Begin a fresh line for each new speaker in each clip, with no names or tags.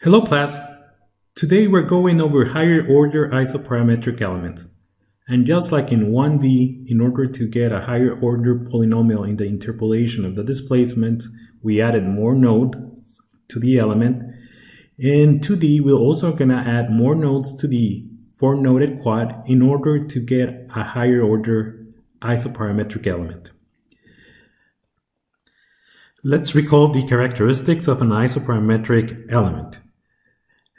Hello class! Today we're going over higher order isoparametric elements. And just like in 1D, in order to get a higher order polynomial in the interpolation of the displacement, we added more nodes to the element. In 2D, we're also going to add more nodes to the 4-noded quad in order to get a higher order isoparametric element. Let's recall the characteristics of an isoparametric element.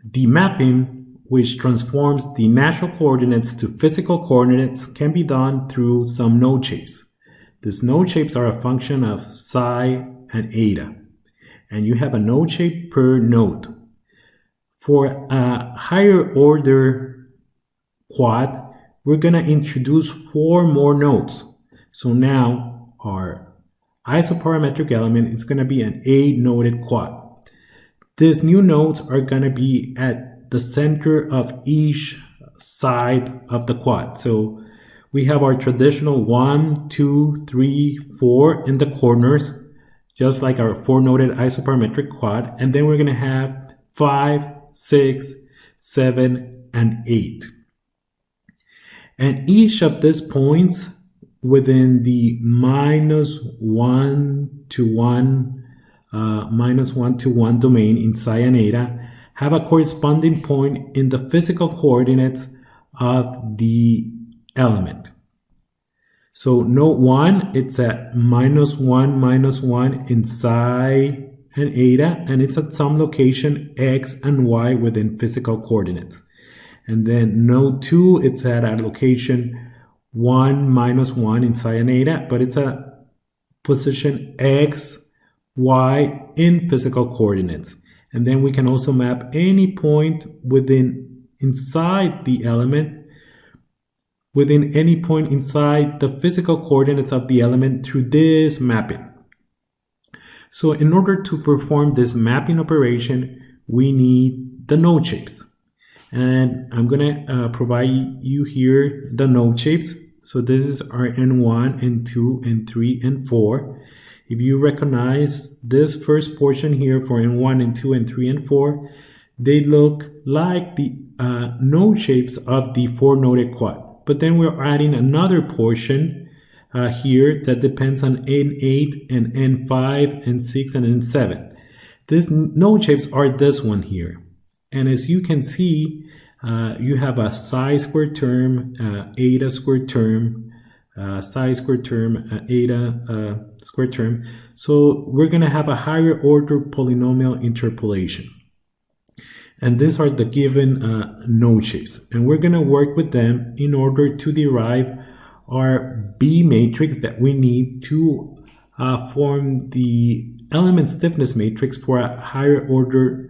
The mapping, which transforms the natural coordinates to physical coordinates, can be done through some node shapes. These node shapes are a function of psi and eta, and you have a node shape per node. For a higher order quad, we're going to introduce 4 more nodes. So now our isoparametric element is going to be an 8-noded quad. These new nodes are going to be at the center of each side of the quad. So we have our traditional 1, 2, 3, 4 in the corners, just like our 4-noded isoparametric quad. And then we're going to have 5, 6, 7, and 8. And each of these points within the -1 to 1 -1 to 1 domain in psi and eta have a corresponding point in the physical coordinates of the element. So node 1, it's at -1, -1 in psi and eta, and it's at some location x and y within physical coordinates. And then node 2, it's at a location 1, -1 in psi and eta, but it's at position x, y in physical coordinates. And then we can also map any point inside the element, within any point inside the physical coordinates of the element through this mapping. So in order to perform this mapping operation, we need the node shapes. And I'm going to provide you here the node shapes. So this is our N1, N2, N3, N4. If you recognize this first portion here for N1, N2, N3, and 4, they look like the node shapes of the 4-noded quad. But then we're adding another portion here that depends on N8 and N5, N6, and N7. These node shapes are this one here. And as you can see, you have a psi squared term, eta squared term, psi squared term, eta squared term. So we're going to have a higher order polynomial interpolation. And these are the given node shapes. And we're going to work with them in order to derive our B matrix that we need to form the element stiffness matrix for a higher order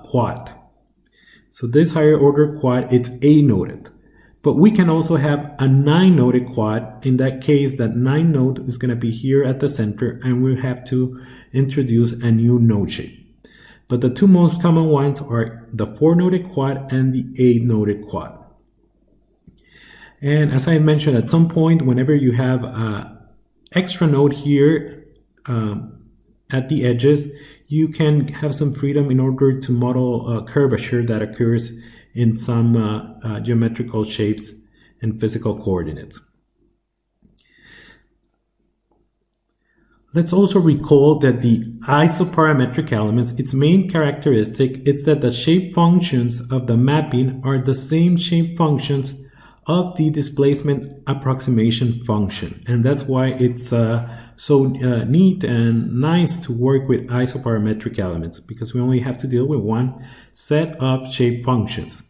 quad. So this higher order quad, it's A-noded. But we can also have a 9-noded quad. In that case, that 9 node is going to be here at the center, and we have to introduce a new node shape. But the two most common ones are the 4-noded quad and the 8-noded quad. And as I mentioned, at some point, whenever you have an extra node here at the edges, you can have some freedom in order to model curvature that occurs in some geometrical shapes and physical coordinates. Let's also recall that the isoparametric elements, its main characteristic is that the shape functions of the mapping are the same shape functions of the displacement approximation function. And that's why it's so neat and nice to work with isoparametric elements, because we only have to deal with one set of shape functions.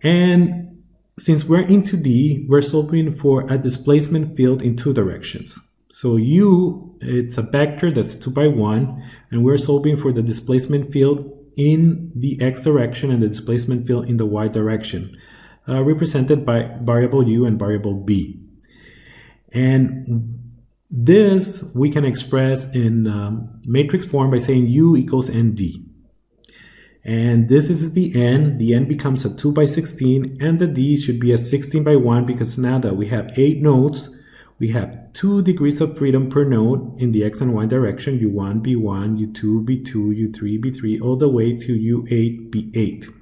And since we're in 2D, we're solving for a displacement field in 2 directions. So U, it's a vector that's 2 by 1, and we're solving for the displacement field in the x direction and the displacement field in the y direction, represented by variable u and variable b. And this we can express in matrix form by saying u equals nd. And this is the n becomes a 2 by 16, and the d should be a 16 by 1, because now that we have 8 nodes, we have 2 degrees of freedom per node in the x and y direction, u1, b1, u2, b2, u3, b3, all the way to u8, b8.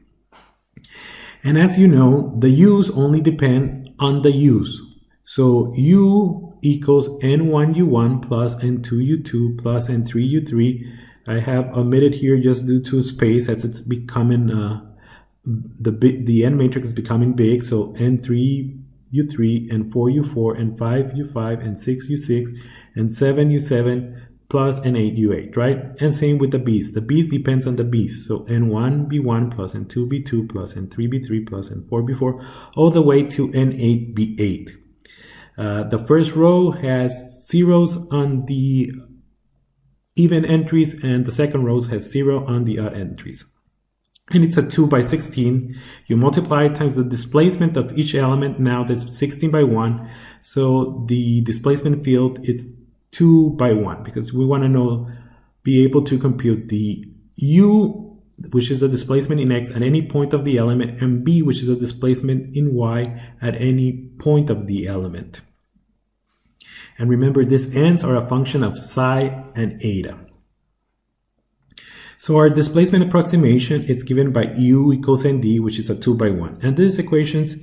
And as you know, the u's only depend on the u's. So u equals n1 u1 plus n2 u2 plus n3 u3. I have omitted here just due to space as it's becoming, the n matrix is becoming big. So n3 u3 and 4 u4 and 5 u5 and 6 u6 and 7 u7 plus n8 u8, right? And same with the b's. The b's depends on the b's. So n1 b1 plus n2 b2 plus n3 b3 plus n4 b4 all the way to n8 b8. The first row has zeros on the even entries and the second row has 0 on the odd entries. And it's a 2 by 16. You multiply it times the displacement of each element. Now that's 16 by 1. So the displacement field is 2 by 1 because we want to be able to compute the u, which is the displacement in x at any point of the element, and b, which is the displacement in y at any point of the element. And remember, these n's are a function of psi and eta. So our displacement approximation, it's given by u equals nd, which is a 2 by 1. And these equations,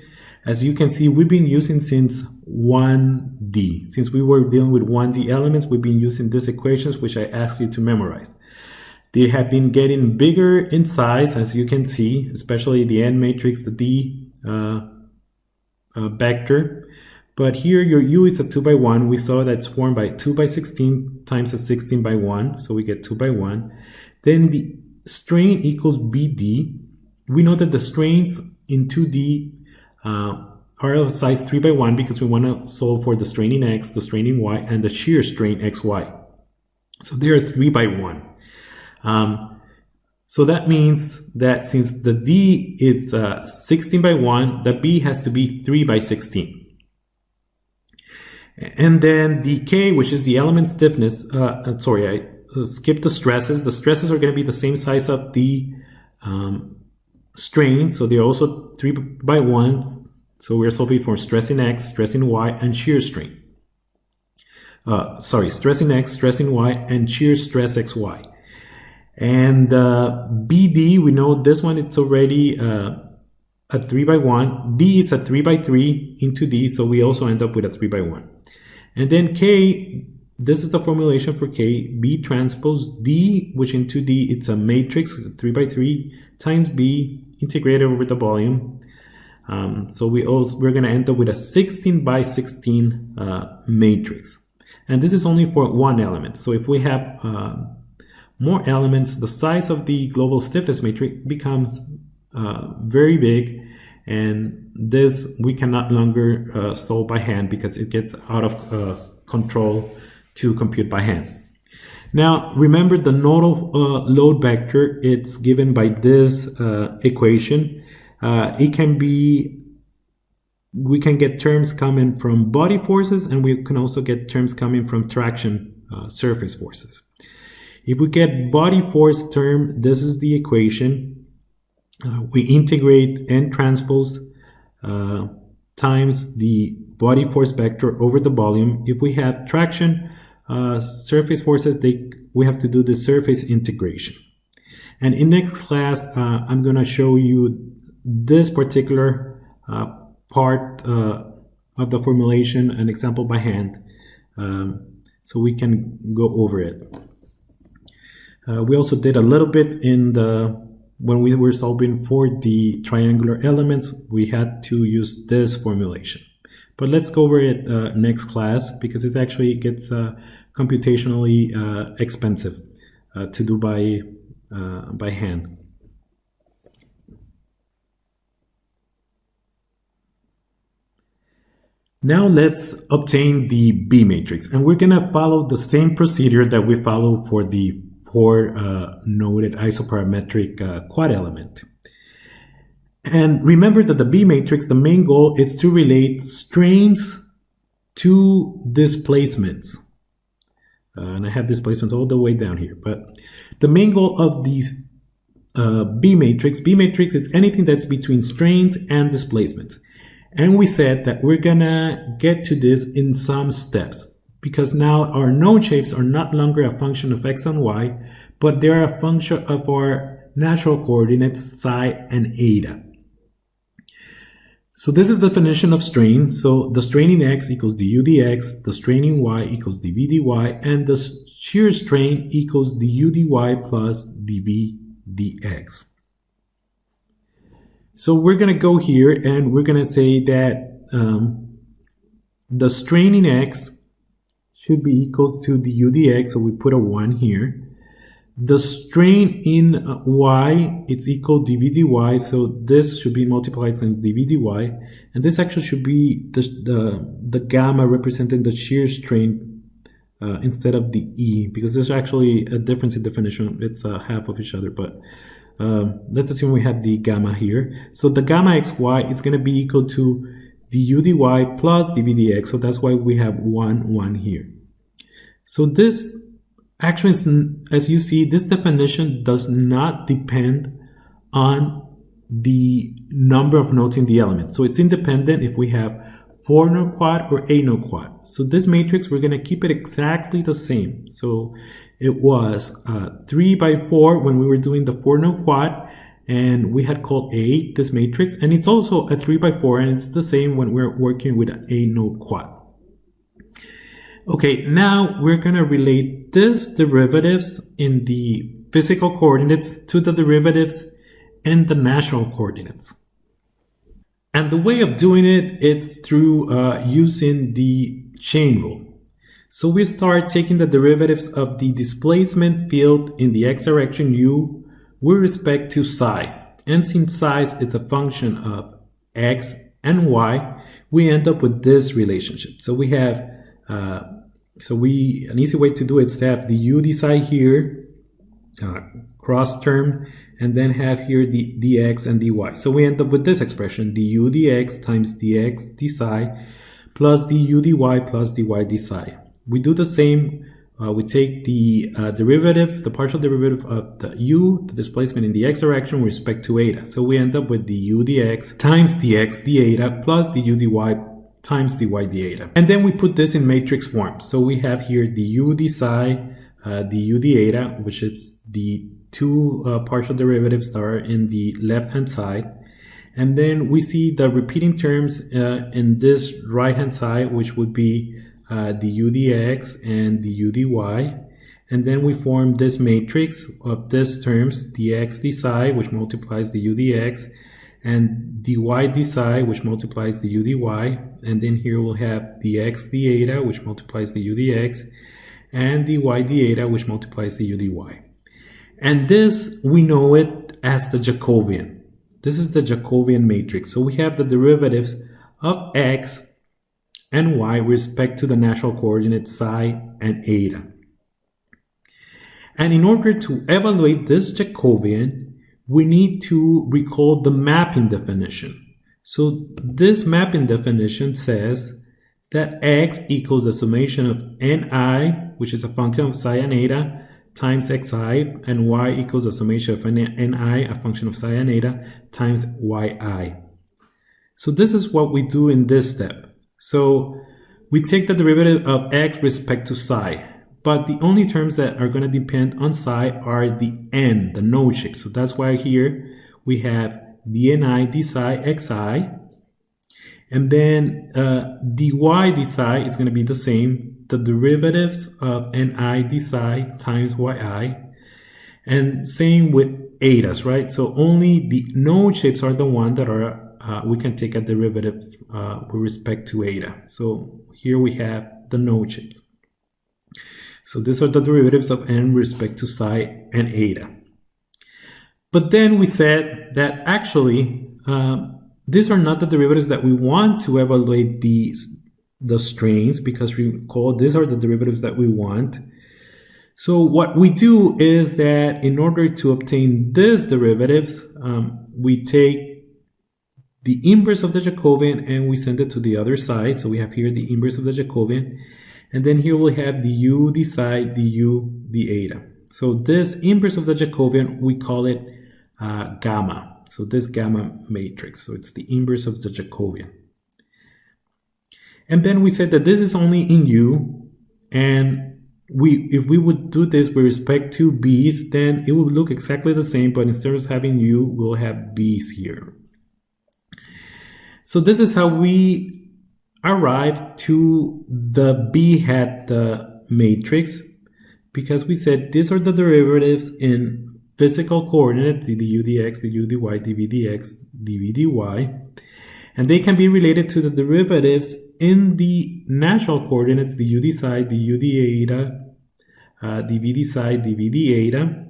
as you can see, we've been using since 1D. Since we were dealing with 1D elements, we've been using these equations, which I asked you to memorize. They have been getting bigger in size, as you can see, especially the n matrix, the D vector. But here your u is a 2 by 1. We saw that's formed by 2 by 16 times a 16 by 1. So we get 2 by 1. Then the strain equals BD. We know that the strains in 2D are of size 3 by 1 because we want to solve for the strain in X, the strain in Y, and the shear strain XY. So they are 3 by 1. So that means that since the D is 16 by 1, the B has to be 3 by 16. And then the K, which is the element stiffness, sorry, I skipped the stresses. The stresses are going to be the same size of the strain, so they're also 3 by 1. So we're solving for stress in X, stress in Y, and shear strain. Sorry, stress in X, stress in Y, and shear stress XY. And BD, we know this one, it's already a 3 by 1. B is a 3 by 3 into D, so we also end up with a 3 by 1. And then K, this is the formulation for K, B transpose D, which in 2D it's a matrix with a 3 by 3 times B integrated over the volume. So we're going to end up with a 16 by 16 matrix. And this is only for one element. So if we have more elements, the size of the global stiffness matrix becomes very big, and this we can no longer solve by hand because it gets out of control to compute by hand. Now remember the nodal load vector, it's given by this equation. It can be, we can get terms coming from body forces, and we can also get terms coming from traction surface forces. If we get body force term, this is the equation. We integrate n transpose times the body force vector over the volume. If we have traction surface forces, we have to do the surface integration. And in next class, I'm going to show you this particular part of the formulation, an example by hand, so we can go over it. We also did a little bit in when we were solving for the triangular elements, we had to use this formulation. But let's go over it next class, because it actually gets computationally expensive to do by hand. Now let's obtain the B matrix, and we're going to follow the same procedure that we follow for the noded isoparametric quad element. And remember that the B matrix, the main goal is to relate strains to displacements. And I have displacements all the way down here. But the main goal of these B matrix is anything that's between strains and displacements. And we said that we're gonna get to this in some steps, because now our node shapes are not longer a function of x and y, but they're a function of our natural coordinates psi and eta. So this is the definition of strain. So the strain in x equals du dx, the strain in y equals dv dy, and the shear strain equals du dy plus dv dx. So we're going to go here and we're going to say that the strain in x should be equal to du dx, so we put a 1 here. The strain in y, it's equal dv dy, so this should be multiplied times dv dy, and this actually should be the gamma representing the shear strain instead of the e, because there's actually a difference in definition. It's half of each other, but let's assume we have the gamma here. So the gamma xy is going to be equal to du dy plus dv dx, so that's why we have 1 here. So this actually, as you see, this definition does not depend on the number of nodes in the element. So it's independent if we have 4-node quad or 8-node quad. So this matrix, we're going to keep it exactly the same. So it was 3 by 4 when we were doing the 4-node quad, and we had called A this matrix, and it's also a 3 by 4, and it's the same when we're working with an 8-node quad. Okay, now we're going to relate this derivatives in the physical coordinates to the derivatives in the natural coordinates. And the way of doing it, it's through using the chain rule. So we start taking the derivatives of the displacement field in the x direction u with respect to psi. And since psi is a function of x and y, we end up with this relationship. So we have an easy way to do it is to have the u d psi here, cross term, and then have here the dx and dy. So we end up with this expression, du dx times dx d psi plus du dy plus dy d psi. We do the same. We take the derivative, the partial derivative of the u, the displacement in the x direction with respect to eta. So we end up with the u dx times dx d eta plus the u dy times dy d eta. And then we put this in matrix form. So we have here the u d psi, the u d eta, which is the two partial derivatives that are in the left-hand side. And then we see the repeating terms in this right-hand side, which would be the u dx and the u dy. And then we form this matrix of these terms, dx d psi, which multiplies the u dx, and dy d psi, which multiplies the u dy. And then here we'll have dx d eta, which multiplies the u dx, and dy d eta, which multiplies the u dy. And this, we know it as the Jacobian. This is the Jacobian matrix. So we have the derivatives of x and y with respect to the natural coordinates psi and eta. And in order to evaluate this Jacobian, we need to recall the mapping definition. So this mapping definition says that x equals the summation of ni, which is a function of psi and eta, times xi, and y equals the summation of ni, a function of psi and eta, times yi. So this is what we do in this step. So we take the derivative of x with respect to psi, but the only terms that are going to depend on psi are the n, the node shape. So that's why here we have dni d psi xi, and then dy d psi is going to be the same, the derivatives of ni d psi times yi, and same with etas, right? So only the node shapes are the one that are we can take a derivative with respect to eta. So here we have the node shapes. So these are the derivatives of n with respect to psi and eta. But then we said that actually these are not the derivatives that we want to evaluate the strains, because recall these are the derivatives that we want. So what we do is that in order to obtain these derivatives, we take the inverse of the Jacobian and we send it to the other side. So we have here the inverse of the Jacobian, and then here we'll have the u d psi du d eta. So this inverse of the Jacobian, we call it gamma. So this gamma matrix, so it's the inverse of the Jacobian. And then we said that this is only in U, and if we would do this with respect to B's, then it would look exactly the same, but instead of having U, we'll have B's here. So this is how we arrive to the B hat matrix, because we said these are the derivatives in physical coordinates, the du dx, the u dy, dv dx, dv dy, and they can be related to the derivatives in the natural coordinates, the u d psi, the u d eta, dv d psi, dv d eta,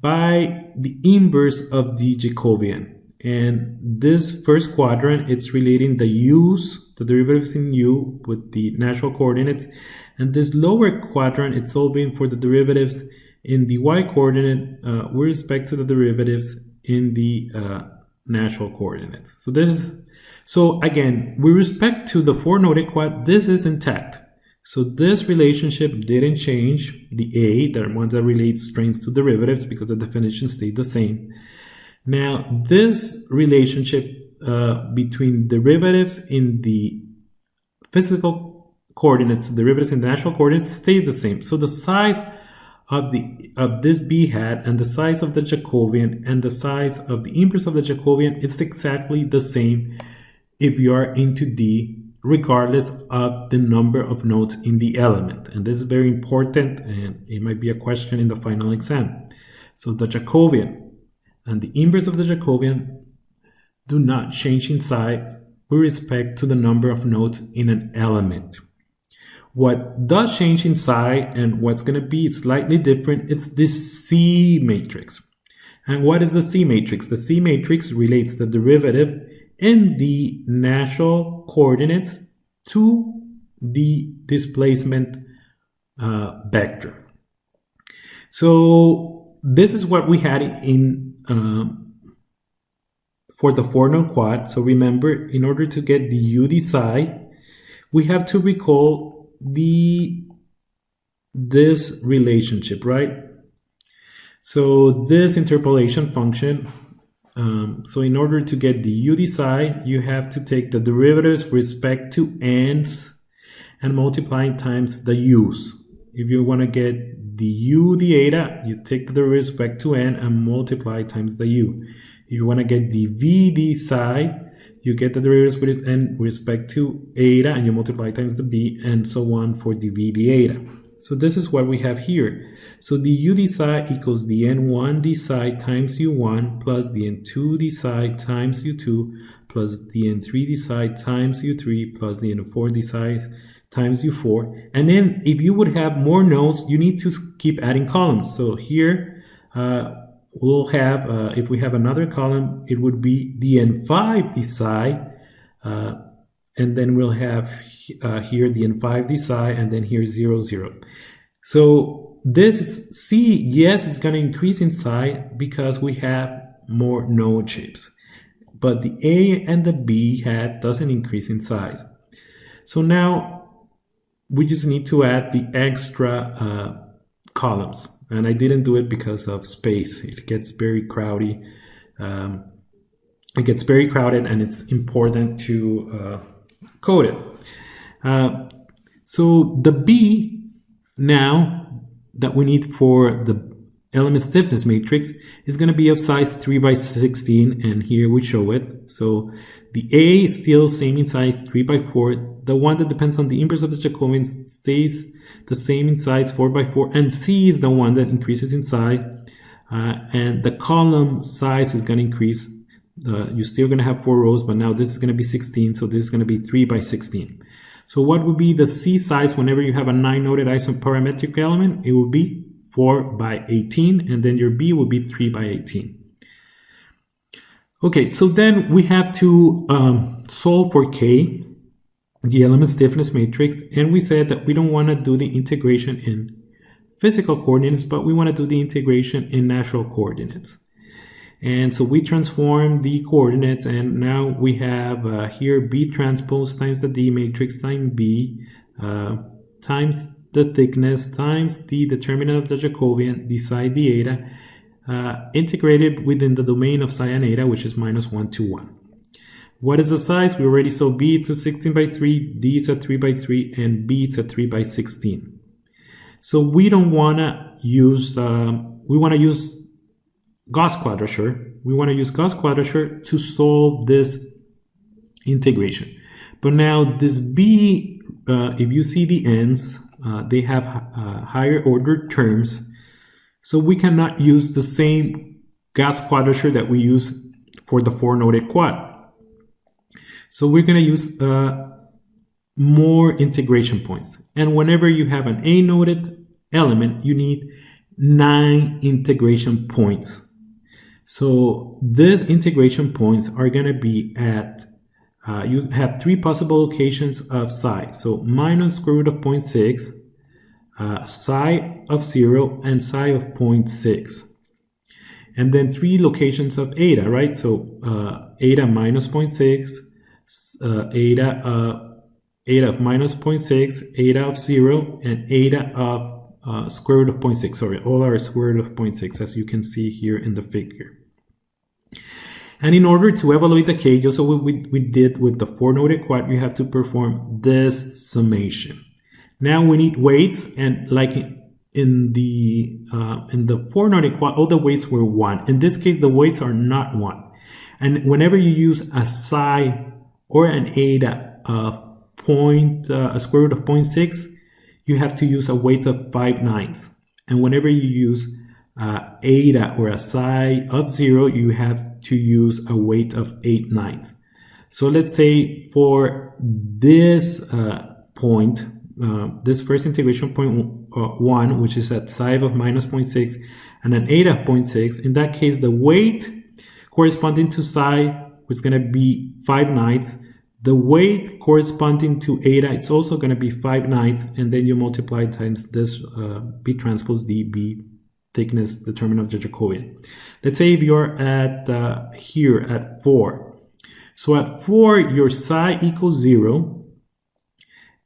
by the inverse of the Jacobian. And this first quadrant, it's relating the u's, the derivatives in u, with the natural coordinates. And this lower quadrant, it's solving for the derivatives in the y-coordinate with respect to the derivatives in the natural coordinates. So again, with respect to the four-noded quad, this is intact. So this relationship didn't change. The A, the ones that relate strains to derivatives, because the definition stayed the same. Now, this relationship between derivatives in the physical coordinates, derivatives in the natural coordinates, stayed the same. So the size of this B hat and the size of the Jacobian and the size of the inverse of the Jacobian, it's exactly the same if you are into D, regardless of the number of nodes in the element. And this is very important, and it might be a question in the final exam. So the Jacobian and the inverse of the Jacobian do not change in size with respect to the number of nodes in an element. What does change in size and what's going to be slightly different, it's this C matrix. And what is the C matrix? The C matrix relates the derivative in the natural coordinates to the displacement vector. So this is what we had in for the four-node quad. So remember, in order to get the u d psi, we have to recall this relationship, right? So this interpolation function, so in order to get the u d psi, you have to take the derivatives with respect to n's and multiply times the u's. If you want to get the u d eta, you take the derivative with respect to n and multiply times the u. If you want to get the v d psi, you get the derivatives with n with respect to eta and you multiply times the b, and so on for the v d eta. So this is what we have here. So the u d psi equals the n1 d psi times u1 plus the n2 d psi times u2 plus the n3 d psi times u3 plus the n4 d psi times u4. And then if you would have more nodes, you need to keep adding columns. So here we'll have, if we have another column, it would be the n5 d psi, and then we'll have here the n5 d psi, and then here 0, 0. So this is C, yes, it's going to increase in size because we have more node shapes, but the A and the B hat doesn't increase in size. So now we just need to add the extra columns, and I didn't do it because of space. It gets very crowded. It gets very crowded, and it's important to code it. So the B now that we need for the element stiffness matrix is going to be of size 3 by 16, and here we show it. So the A is still same in size 3 by 4. The one that depends on the inverse of the Jacobian stays the same in size 4 by 4, and C is the one that increases in size, and the column size is going to increase. You're still going to have 4 rows, but now this is going to be 16, so this is going to be 3 by 16. So what would be the C size whenever you have a 9-noded isoparametric element? It will be 4 by 18, and then your B will be 3 by 18. Okay, so then we have to solve for K, the element stiffness matrix, and we said that we don't want to do the integration in physical coordinates, but we want to do the integration in natural coordinates. And so we transform the coordinates, and now we have here B transpose times the D matrix times B times the thickness times the determinant of the Jacobian, d psi d eta, integrated within the domain of psi and eta, which is -1 to 1. What is the size? We already saw B, it's a 16 by 3, D is a 3 by 3, and B it's a 3 by 16. So we don't want to use, we want to use Gauss quadrature. We want to use Gauss quadrature to solve this integration. But now this B, if you see the ends, they have higher order terms. So we cannot use the same Gauss quadrature that we use for the four-noded quad. So we're going to use more integration points. And whenever you have an A-noded element, you need 9 integration points. So these integration points are going to be at, you have 3 possible locations of psi. So minus square root of 0.6, psi of 0, and psi of 0.6. And then 3 locations of eta, right? So eta minus 0.6, eta of minus 0.6, eta of 0, and eta of square root of 0.6. Sorry, all are square root of 0.6, as you can see here in the figure. And in order to evaluate the K, just so we did with the four-noded quad, you have to perform this summation. Now we need weights, and like in the four-noded quad, all the weights were 1. In this case, the weights are not 1. And whenever you use a psi or an eta of a square root of 0.6, you have to use a weight of 5/9. And whenever you use eta or a psi of 0, you have to use a weight of 8/9. So let's say for this point, this first integration point 1, which is at psi of minus 0.6 and an eta of 0.6, in that case the weight corresponding to psi is going to be 5/9. The weight corresponding to eta, it's also going to be 5/9, and then you multiply times this B transpose D, B thickness determinant of the Jacobian. Let's say if you're at here at 4. So at 4, your psi equals 0,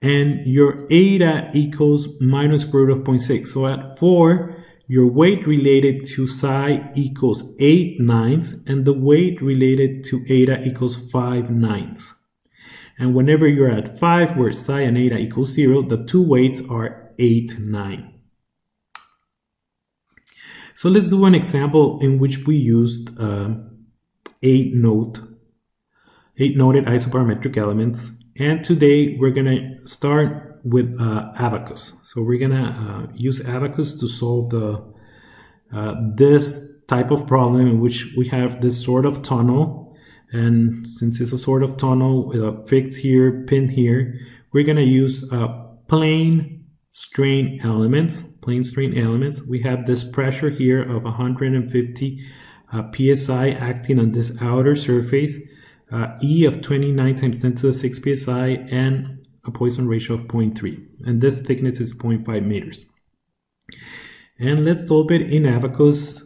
and your eta equals minus square root of 0.6. So at 4, your weight related to psi equals 8/9, and the weight related to eta equals 5/9. And whenever you're at 5, where psi and eta equals 0, the two weights are 8/9. So let's do an example in which we used 8-noded isoparametric elements. And today we're going to start with Abaqus. So we're going to use Abaqus to solve this type of problem in which we have this sort of tunnel. And since it's a sort of tunnel with a fixed here, pin here, we're going to use plane strain elements. We have this pressure here of 150 psi acting on this outer surface, E of 29 times 10 to the 6 psi, and a Poisson ratio of 0.3. And this thickness is 0.5 meters. And let's solve it in Abaqus.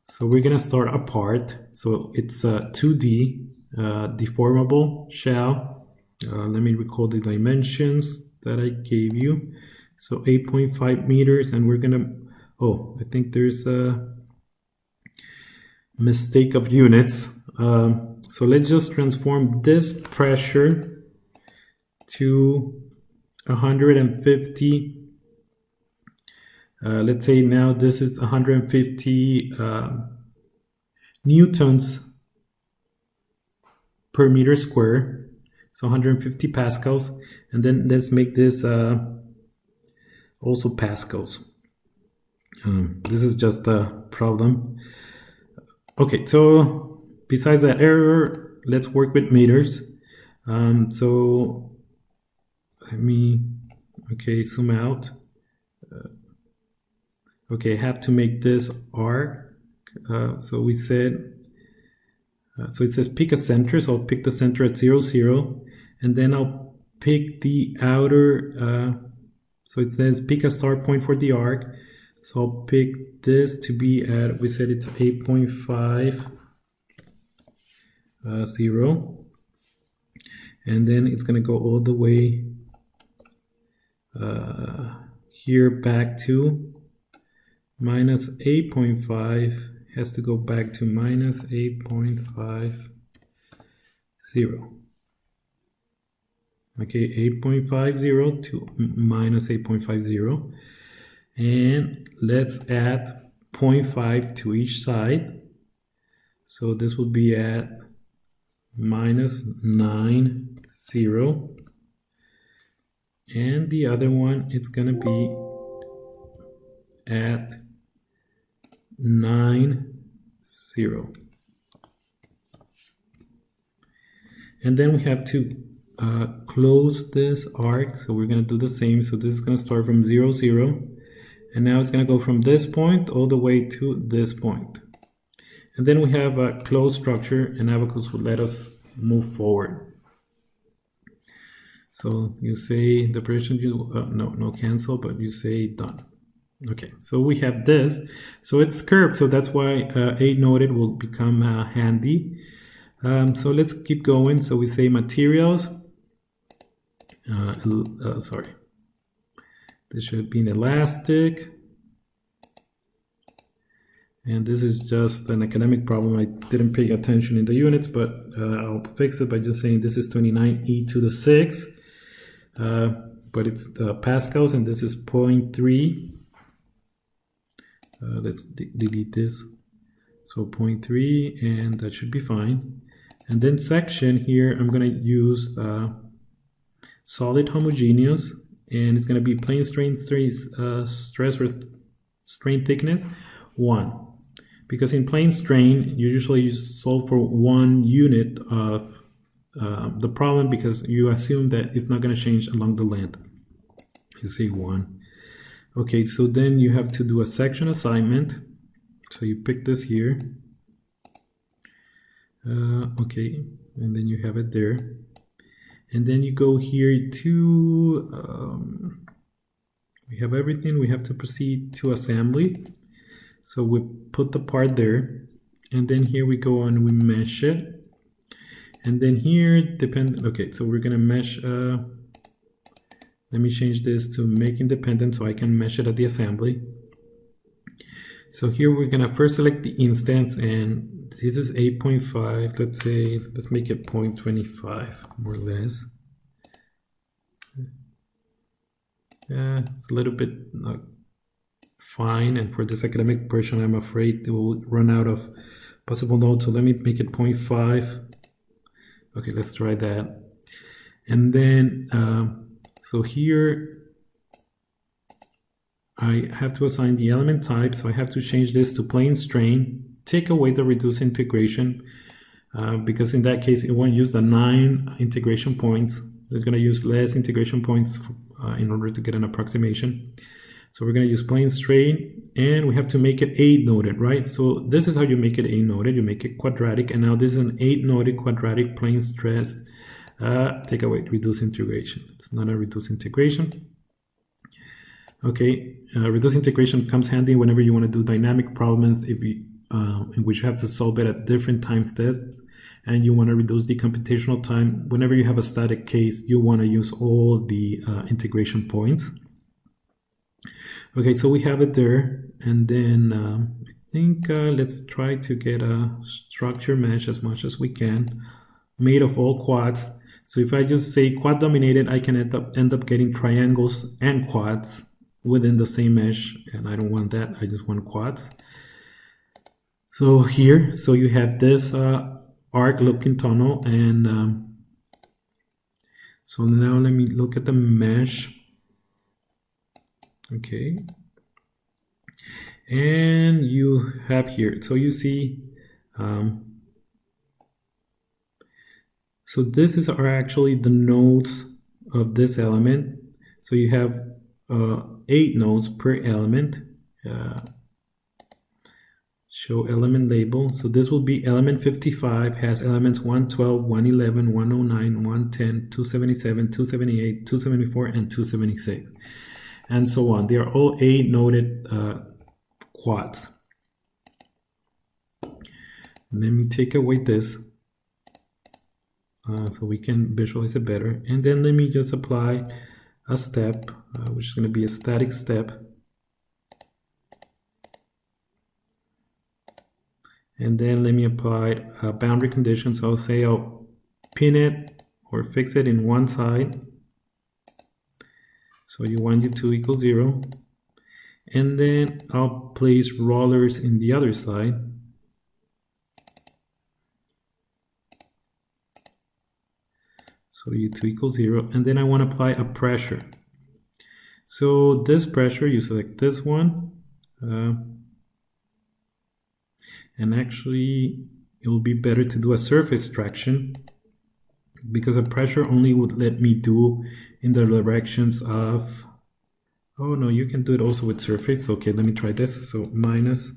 So we're going to start a part. So it's a 2D deformable shell. Let me recall the dimensions that I gave you. So 8.5 meters, and we're going to, I think there's a mistake of units. So let's just transform this pressure to 150. Let's say now this is 150 newtons per meter square. So 150 pascals. And then let's make this also pascals. This is just a problem. Okay, so besides that error, let's work with meters. So let me, zoom out. I have to make this arc. So we said, so it says pick a center. So I'll pick the center at 0, 0. And then I'll pick the outer, so it says pick a start point for the arc. So I'll pick this to be at, we said it's 8.5, 0. And then it's going to go all the way here back to minus 8.5 has to go back to minus 8.50. Okay, 8.50 to minus 8.50. And let's add 0.5 to each side. So this will be at minus 90. And the other one, it's going to be at 90. And then we have to close this arc. So we're going to do the same. So this is going to start from 0, 0. And now it's going to go from this point all the way to this point. And then we have a closed structure, and Abaqus would let us move forward. So you say the operation, no cancel, but you say done. Okay, so we have this. So it's curved, so that's why 8 noded will become handy. So let's keep going. So we say materials. Sorry, this should be an elastic. And this is just an academic problem. I didn't pay attention in the units, but I'll fix it by just saying this is 29e to the 6. But it's the pascals, and this is 0.3. Let's delete this. So 0.3, and that should be fine. And then section here, I'm going to use solid homogeneous, and it's going to be plane strain stress or strain thickness 1. Because in plane strain, you usually solve for 1 unit of the problem, because you assume that it's not going to change along the length. You say 1. Okay, so then you have to do a section assignment. So you pick this here. Okay, and then you have it there. And then you go here to, we have everything. We have to proceed to assembly. So we put the part there, and then here we go and we mesh it. And then here, okay, so we're gonna mesh, let me change this to make independent so I can mesh it at the assembly. So here we're gonna first select the instance, and this is 8.5, let's say, let's make it 0.25, more or less. It's a little bit fine, and for this academic version, I'm afraid it will run out of possible nodes, so let me make it 0.5. Okay, let's try that. And then, so here, I have to assign the element type, so I have to change this to plane strain, take away the reduced integration, because in that case, it won't use the 9 integration points. It's going to use less integration points in order to get an approximation. So we're going to use plane strain, and we have to make it 8 noded, right? So this is how you make it 8 noded. You make it quadratic, and now this is an 8 noded quadratic plane stress. Take away reduced integration. It's not a reduced integration. Okay, reduced integration comes handy whenever you want to do dynamic problems if you, in which you have to solve it at different time steps, and you want to reduce the computational time. Whenever you have a static case, you want to use all the integration points. Okay, so we have it there, and then I think let's try to get a structure mesh as much as we can, made of all quads. So if I just say quad dominated, I can end up getting triangles and quads within the same mesh, and I don't want that. I just want quads. So here, so you have this arc looking tunnel, and so now let me look at the mesh. Okay, and you have here, so you see, so this is are actually the nodes of this element. So you have 8 nodes per element. Show element label. So this will be element 55, has elements 112, 111, 109, 110, 277, 278, 274, and 276. And so on. They are all 8 noded quads. Let me take away this so we can visualize it better. And then let me just apply a step, which is going to be a static step. And then let me apply a boundary condition. So I'll say I'll pin it or fix it in one side. So U1, U2 equals 0. And then I'll place rollers in the other side. So U2 equals 0. And then I want to apply a pressure. So this pressure, you select this one. And actually, it will be better to do a surface traction, because a pressure only would let me do in the directions of, oh no, you can do it also with surface. Okay, let me try this. So minus,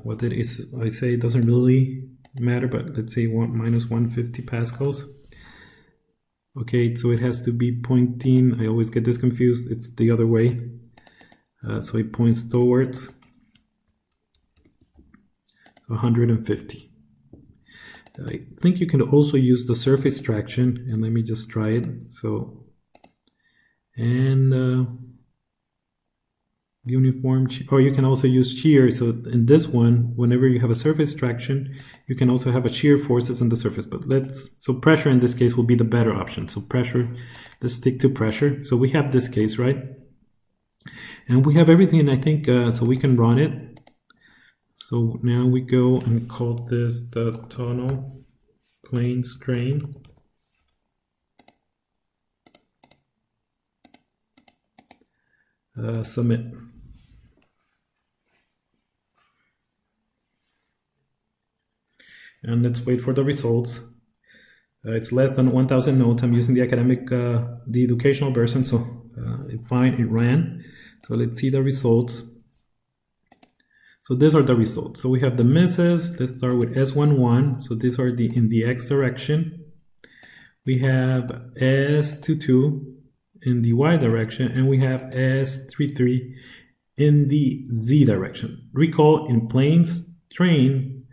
what it is, I say it doesn't really matter, but let's say minus 150 pascals. Okay, so it has to be pointing, I always get this confused, it's the other way. So it points towards 150. I think you can also use the surface traction, and let me just try it. So, and uniform, or you can also use shear. So in this one, whenever you have a surface traction, you can also have a shear forces on the surface. But so pressure in this case will be the better option. So pressure, let's stick to pressure. So we have this case, right? And we have everything, I think, so we can run it. So now we go and call this the tunnel plane strain. Submit. And let's wait for the results. It's less than 1,000 notes. I'm using the academic, the educational version, so fine, it ran. So let's see the results. So these are the results. So we have the misses. Let's start with S11. So these are in the X direction. We have S22 in the Y direction, and we have S33 in the Z direction. Recall, in plane strain,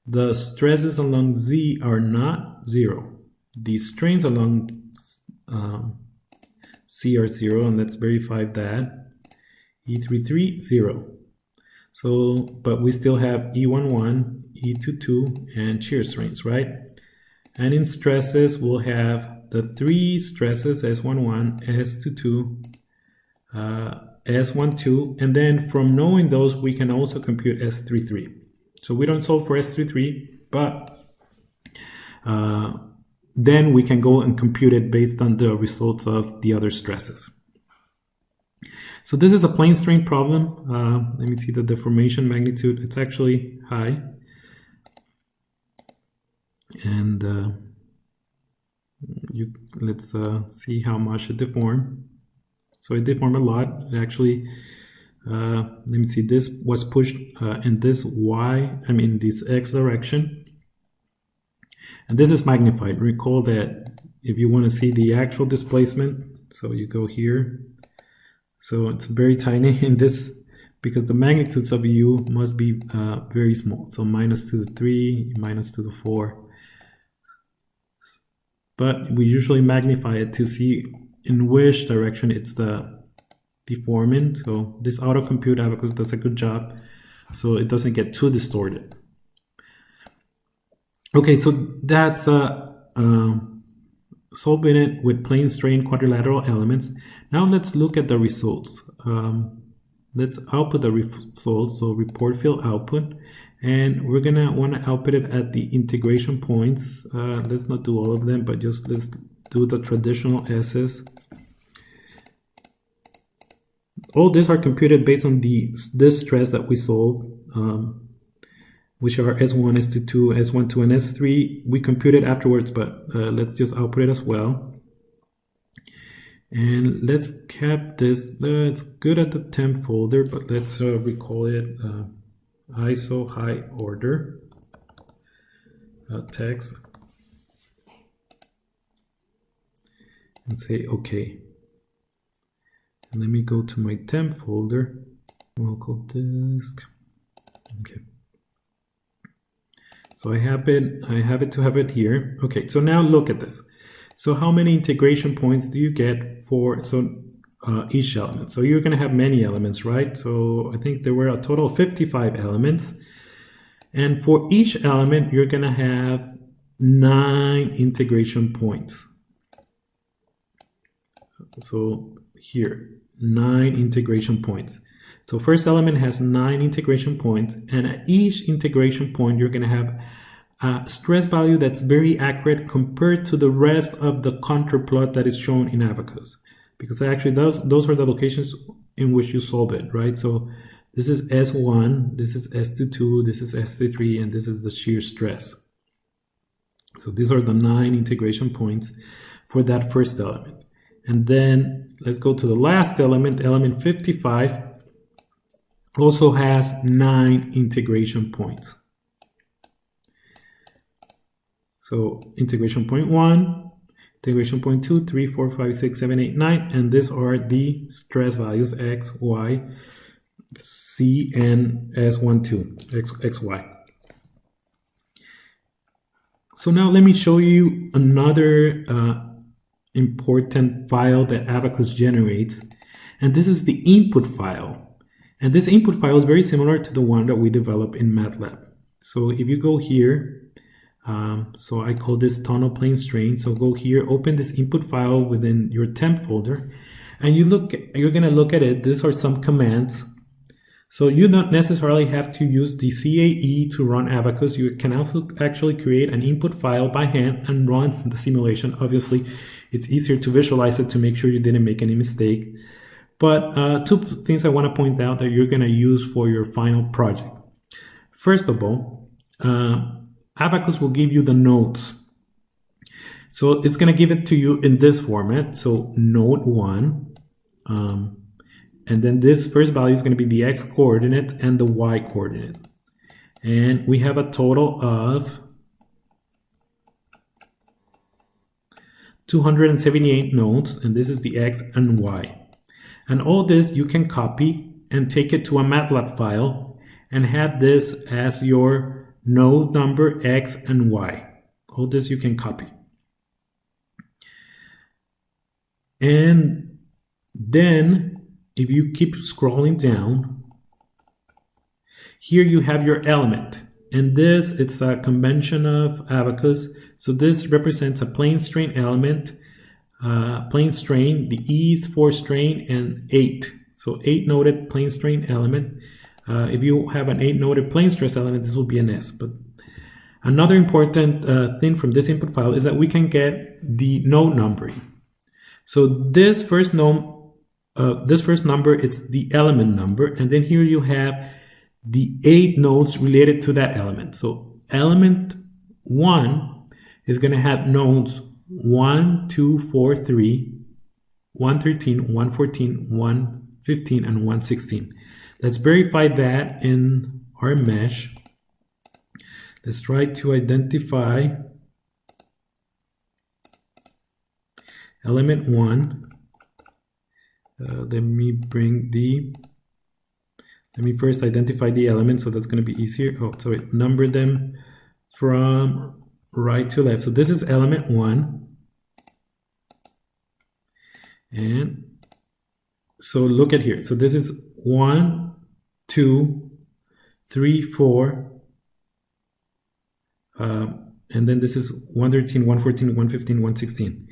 the stresses along Z are not 0. The strains along C are 0, and let's verify that. E33, 0. So, but we still have E11, E22, and shear strains, right? And in stresses, we'll have the 3 stresses, S11, S22, S12, and then from knowing those, we can also compute S33. So we don't solve for S33, but then we can go and compute it based on the results of the other stresses. So this is a plane strain problem. Let me see the deformation magnitude. It's actually high. And let's see how much it deformed. So it deformed a lot. It actually, let me see, this was pushed in this this X direction. And this is magnified. Recall that if you want to see the actual displacement, so you go here. So it's very tiny in this, because the magnitudes of U must be very small. So minus to the 3, minus to the 4. But we usually magnify it to see in which direction it's deforming. So this auto-compute Abaqus does a good job, so it doesn't get too distorted. Okay, so that's solving it with plane strain quadrilateral elements. Now let's look at the results. Let's output the results, so report field output, and we're gonna want to output it at the integration points. Let's not do all of them, but just let's do the traditional S's. All these are computed based on this stress that we solved, which are S1, S22, S12, and S3. We compute it afterwards, but let's just output it as well. And let's cap this. It's good at the temp folder, but let's recall it ISO high order text and say OK. And let me go to my temp folder, local disk. Okay. So I have it to have it here. Okay, so now look at this. So how many integration points do you get for each element? So you're going to have many elements, right? So I think there were a total of 55 elements. And for each element, you're going to have 9 integration points. So here, 9 integration points. So first element has 9 integration points, and at each integration point, you're going to have a stress value that's very accurate compared to the rest of the contour plot that is shown in Abaqus. Because actually those are the locations in which you solve it, right? So this is S1, this is S22, this is S23, and this is the shear stress. So these are the 9 integration points for that first element. And then let's go to the last element, element 55, also has 9 integration points. So integration point 1, integration point 2, 3, 4, 5, 6, 7, 8, 9, and these are the stress values X, Y, C, and S12, X, Y. So now let me show you another important file that Abaqus generates, and this is the input file. And this input file is very similar to the one that we developed in MATLAB. So if you go here, so I call this tunnel plane strain. So go here, open this input file within your temp folder, and you're going to look at it. These are some commands. So you don't necessarily have to use the CAE to run Abaqus. You can also actually create an input file by hand and run the simulation. Obviously, it's easier to visualize it to make sure you didn't make any mistake. But 2 things I want to point out that you're going to use for your final project. First of all, Abaqus will give you the nodes. So it's going to give it to you in this format. So node 1, and then this first value is going to be the X coordinate and the Y coordinate. And we have a total of 278 nodes, and this is the X and Y. And all this you can copy and take it to a MATLAB file and have this as your node number X and Y. All this you can copy. And then if you keep scrolling down, here you have your element. And this, it's a convention of Abaqus. So this represents a plane strain element. Plane strain, the E is for strain and 8. So 8 noded plane strain element. If you have an 8 noded plane stress element, this will be an S. But another important thing from this input file is that we can get the node numbering. So this first number, it's the element number, and then here you have the 8 nodes related to that element. So element 1 is going to have nodes 1, 2, 4, 3, 113, 114, 115, and 116. Let's verify that in our mesh. Let's try to identify element 1. Let me first identify the element, so that's going to be easier. Oh, sorry, number them from right to left. So this is element 1. And so look at here. So this is 1, 2, 3, 4. And then this is 113, 114, 115, 116.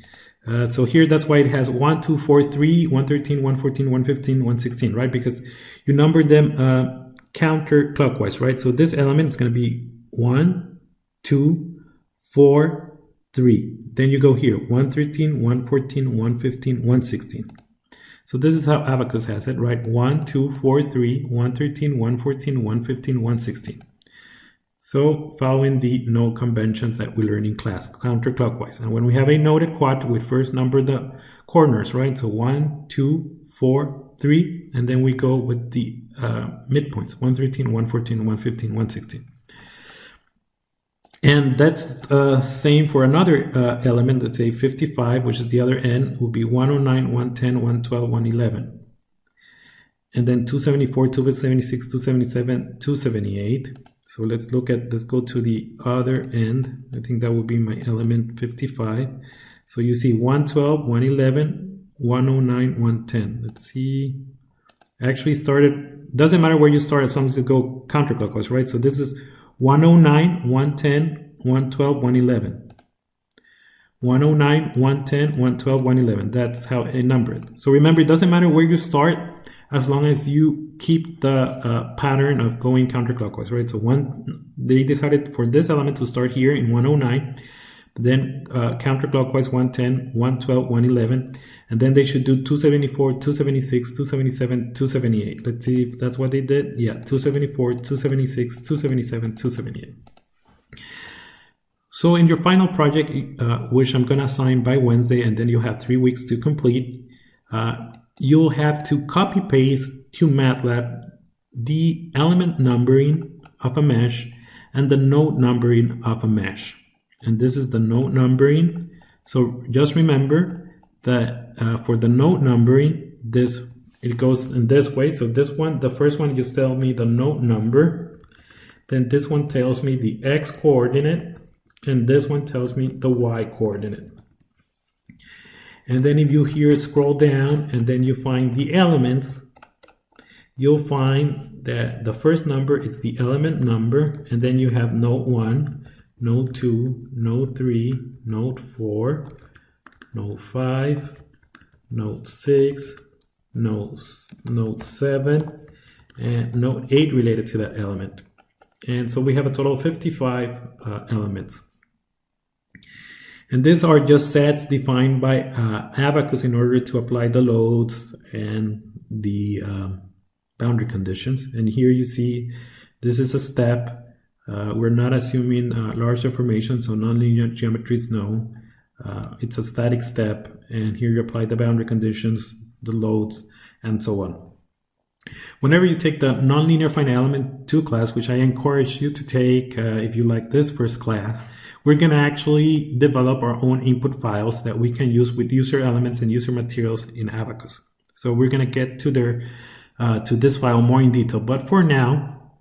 So here, that's why it has 1, 2, 4, 3, 113, 114, 115, 116, right? Because you number them counterclockwise, right? So this element is going to be 1, 2, 4, 3. Then you go here, 113, 114, 115, 116. So this is how Abaqus has it, right? 1, 2, 4, 3, 113, 114, 115, 116. So following the node conventions that we learned in class, counterclockwise. And when we have a noded quad, we first number the corners, right? So 1, 2, 4, 3, and then we go with the midpoints, 113, 114, 115, 116. And that's same for another element, let's say 55, which is the other end, will be 109, 110, 112, 111. And then 274, 276, 277, 278. So let's go to the other end. I think that will be my element 55. So you see 112, 111, 109, 110. Let's see. Actually started, doesn't matter where you start, as long as you go counterclockwise, right? So this is 109, 110, 112, 111. 109, 110, 112, 111. That's how I number it. So remember, it doesn't matter where you start as long as you keep the pattern of going counterclockwise, right? So they decided for this element to start here in 109, then counterclockwise 110, 112, 111, and then they should do 274, 276, 277, 278. Let's see if that's what they did. Yeah, 274, 276, 277, 278. So in your final project, which I'm going to assign by Wednesday, and then you have 3 weeks to complete, you'll have to copy paste to MATLAB the element numbering of a mesh and the node numbering of a mesh. And this is the node numbering. So just remember that for the node numbering, it goes in this way. So this one, the first one, just tell me the node number. Then this one tells me the x coordinate. And this one tells me the y coordinate. And then if you here scroll down and then you find the elements, you'll find that the first number is the element number, and then you have node 1, node 2, node 3, node 4, node 5, node 6, node 7, and node 8 related to that element. And so we have a total of 55 elements. And these are just sets defined by Abaqus in order to apply the loads and the boundary conditions. And here you see this is a step. We're not assuming large information, so nonlinear geometries, no. It's a static step, and here you apply the boundary conditions, the loads, and so on. Whenever you take the Nonlinear Finite Element 2 class, which I encourage you to take if you like this first class, we're going to actually develop our own input files that we can use with user elements and user materials in Abaqus. So we're going to get to this file more in detail. But for now,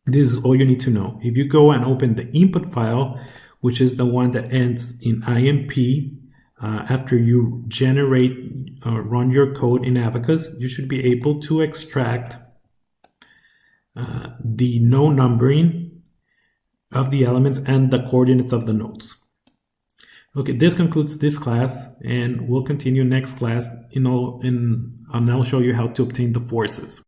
this is all you need to know. If you go and open the input file, which is the one that ends in IMP, after you generate or run your code in Abaqus, you should be able to extract the node numbering of the elements and the coordinates of the nodes. Okay, this concludes this class, and we'll continue next class and I'll show you how to obtain the forces.